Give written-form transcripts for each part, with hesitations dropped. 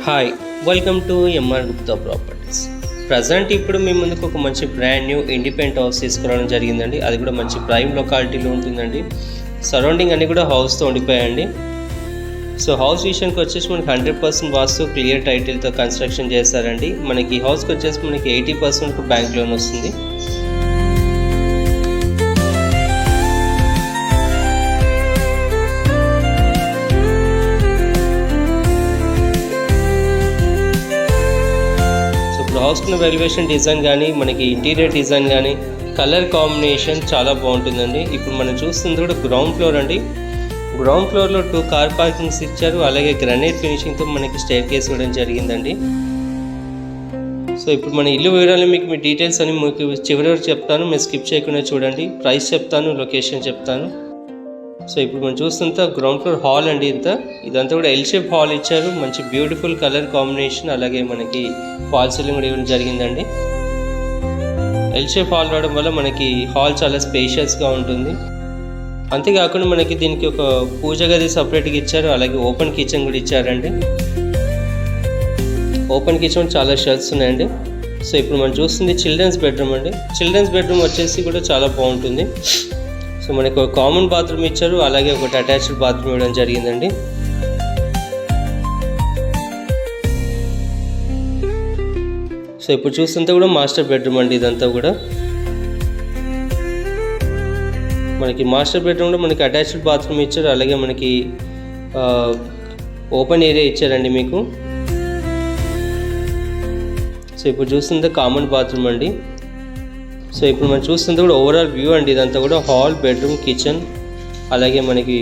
Hi, welcome to MR Gupta properties. Present ఇప్పుడు మీ ముందుకు ఒక మంచి బ్రాండ్ న్యూ ఇండిపెండెంట్ హౌస్ తీసుకురావడం జరిగిందండి. అది కూడా మంచి ప్రైమ్ లొకాలిటీలో ఉంటుందండి. సరౌండింగ్ అన్నీ కూడా హౌస్తో ఉండిపోయాయండి. సో హౌస్ విషయానికి వచ్చేసి మనకి 100% వాస్తు క్లియర్ టైటిల్తో కన్స్ట్రక్షన్ చేస్తారండి. మనకి హౌస్కి వచ్చేసి మనకి 80% బ్యాంక్ లోన్ వస్తుంది. హౌస్కున్న వెల్యువేషన్ డిజైన్ కానీ మనకి ఇంటీరియర్ డిజైన్ కానీ కలర్ కాంబినేషన్ చాలా బాగుంటుందండి. ఇప్పుడు మనం చూస్తుంది కూడా గ్రౌండ్ ఫ్లోర్ అండి. గ్రౌండ్ ఫ్లోర్లో 2 కార్ పార్కింగ్స్ ఇచ్చారు. అలాగే గ్రానైట్ ఫినిషింగ్తో మనకి స్టేర్ కేస్ ఇవ్వడం జరిగిందండి. సో ఇప్పుడు మన ఇల్లు వివరాలు మీకు మీ డీటెయిల్స్ అని మీకు చివరి వరకు చెప్తాను. మీరు స్కిప్ చేయకుండా చూడండి. ప్రైస్ చెప్తాను, లొకేషన్ చెప్తాను. సో ఇప్పుడు మనం చూస్తుంటే గ్రౌండ్ ఫ్లోర్ హాల్ అండి. ఇదంతా కూడా ఎల్ షేప్ హాల్ ఇచ్చారు. మంచి బ్యూటిఫుల్ కలర్ కాంబినేషన్, అలాగే మనకి ఫాల్ సీలింగ్ కూడా ఇవ్వడం జరిగిందండి. ఎల్ షేప్ హాల్ రావడం వల్ల మనకి హాల్ చాలా స్పేషియస్గా ఉంటుంది. అంతేకాకుండా మనకి దీనికి ఒక పూజ గది సపరేట్గా ఇచ్చారు. అలాగే ఓపెన్ కిచెన్ కూడా ఇచ్చారండి. ఓపెన్ కిచెన్ చాలా షెల్ఫ్స్ ఉన్నాయండి. సో ఇప్పుడు మనం చూస్తుంది చిల్డ్రన్స్ బెడ్రూమ్ అండి. చిల్డ్రన్స్ బెడ్రూమ్ వచ్చేసి కూడా చాలా బాగుంటుంది. సో మనకి ఒక కామన్ బాత్రూమ్ ఇచ్చారు. అలాగే ఒకటి అటాచ్డ్ బాత్రూమ్ ఇవ్వడం జరిగిందండి. సో ఇప్పుడు చూస్తుంటే కూడా మాస్టర్ బెడ్రూమ్ అండి. ఇదంతా కూడా మనకి మాస్టర్ బెడ్రూమ్లో మనకి అటాచ్డ్ బాత్రూమ్ ఇచ్చారు. అలాగే మనకి ఓపెన్ ఏరియా ఇచ్చారండి మీకు. సో ఇప్పుడు చూస్తుంటే కామన్ బాత్రూమ్ అండి. సో ఇప్పుడు మనం చూస్తుంది కూడా ఓవరాల్ వ్యూ అండి. ఇదంతా కూడా హాల్, బెడ్రూమ్, కిచెన్, అలాగే మనకి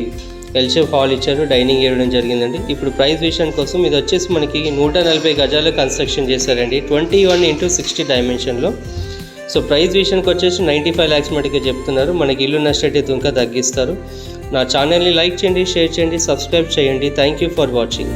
ఎల్ షేప్ హాల్ ఇచ్చారు. డైనింగ్ ఇవ్వడం జరిగిందండి. ఇప్పుడు ప్రైస్ విషయానికి కోసం ఇది వచ్చేసి మనకి 140 గజాలు కన్స్ట్రక్షన్ చేశారండి. 21x60 డైమెన్షన్లో. సో ప్రైస్ విషయానికి వచ్చేసి 95 lakhs మటుకే చెప్తున్నారు. మనకి ఇల్లు నష్టైతే ఇంకా తగ్గిస్తారు. నా ఛానల్ని లైక్ చేయండి, షేర్ చేయండి, సబ్స్క్రైబ్ చేయండి. Thank you for watching.